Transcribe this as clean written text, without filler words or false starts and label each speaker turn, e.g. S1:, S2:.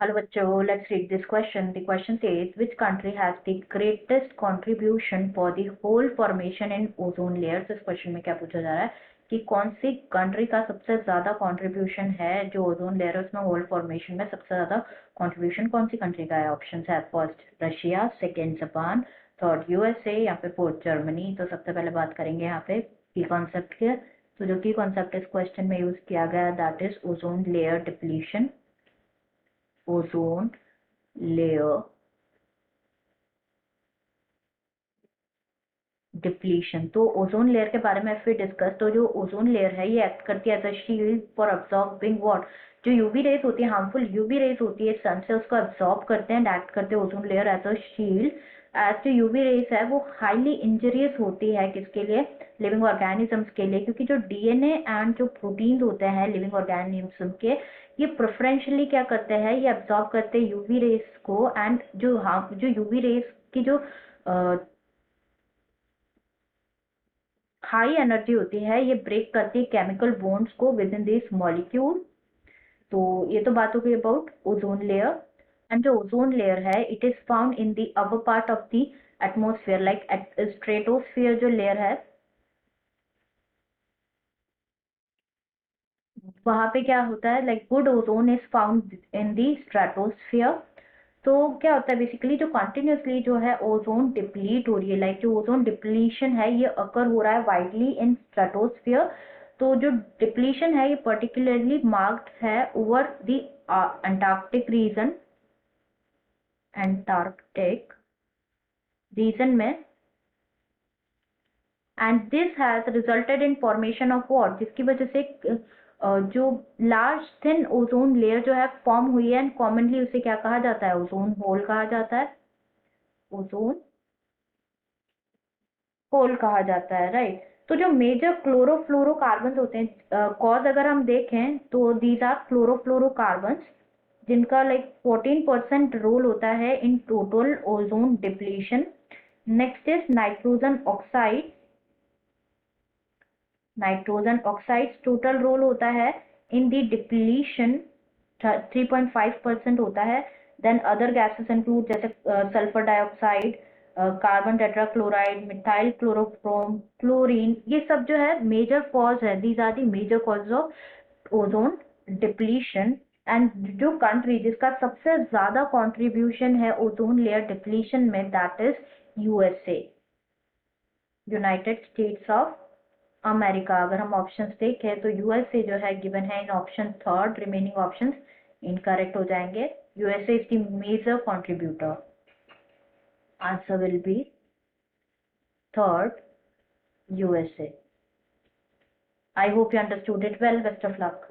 S1: Hello, bachcho. Let's read this question. The question says, which country has the greatest contribution for the whole formation in ozone layers? इस question में क्या पूछा जा रहा है कि कौन सी कंट्री का सबसे ज्यादा कंट्रीब्यूशन है जो ओजोन लेयर है उसमें होल फॉर्मेशन में सबसे ज्यादा कंट्रीब्यूशन कौन सी कंट्री का है? ऑप्शन है first Russia, second Japan, third USA या फिर फोर्थ जर्मनी। तो सबसे पहले बात करेंगे यहाँ पे की कॉन्सेप्ट के। तो जो की कॉन्सेप्ट इस क्वेश्चन में यूज किया गया है that is ozone layer depletion. Ozone layer depletion. तो ओजोन लेयर के बारे में फिर डिस्कस। तो जो ओजोन लेयर है ये एक्ट करती है as a shield for absorbing what, जो यूवी रेज होती है, हार्मफुल यूवी रेज होती है सन से, उसको अब्सॉर्ब करते हैं एंड एक्ट करते हैं ozone layer as a shield. As जो यूवी रेज है वो हाईली इंजरियस होती है किसके लिए? लिविंग ऑर्गेनिजम्स के लिए, क्योंकि जो डीएनए एंड जो प्रोटीन होते हैं लिविंग ऑर्गेनिज्म के, ये प्रेफरेंशियली क्या करते हैं, ये अब्सॉर्ब करते हैं यूवी रेज को। एंड जो यूवी रेज की जो हाई एनर्जी होती है ये ब्रेक करती है केमिकल बॉन्ड्स को विद इन दिस मॉलिक्यूल। तो ये तो बात हो गई अबाउट ओजोन लेयर। एंड जो ओजोन लेयर है it is found in the upper part of the atmosphere, like stratosphere जो लेयर है वहां पे क्या होता है, like good ozone is found in the stratosphere. तो क्या होता है बेसिकली जो कंटिन्यूअसली जो है ओजोन डिप्लीट हो रही है, लाइक जो ओजोन डिप्लीशन है ये अकर हो रहा है वाइडली इन स्ट्रेटोस्फियर। तो जो डिप्लीशन है ये पर्टिकुलरली मार्क्ड है over the Antarctic region, Antarctic region में। And this has resulted in formation of what, जिसकी वजह से जो लार्ज थिन ओजोन लेयर जो है फॉर्म हुई है एंड कॉमनली उसे क्या कहा जाता है? ओजोन होल कहा जाता है। ओजोन होल कहा जाता है, राइट। तो जो मेजर क्लोरोफ्लोरोकार्बन होते हैं, कॉज अगर हम देखें तो दीज आर क्लोरोफ्लोरोकार्बन्स, जिनका लाइक 14% रोल होता है in total ozone depletion. Next is nitrogen oxide. Nitrogen oxide total role होता है इन द डिप्लीशन, 3.5% होता है। देन अदर गैसेस इंक्लूड जैसे sulphur dioxide, carbon tetrachloride, methyl chloroform, chlorine, ये सब जो है मेजर कॉज है। These are the major cause of ozone depletion. And जो कंट्री जिसका सबसे ज्यादा कंट्रीब्यूशन है ओजोन लेयर डिप्लीशन में that is USA, United states of America. अगर हम ऑप्शंस देखें तो यूएसए जो है गिवन है in option third, remaining options incorrect हो जाएंगे। USA is the major contributor. Answer will be third, USA. I hope you understood it well. Best of luck.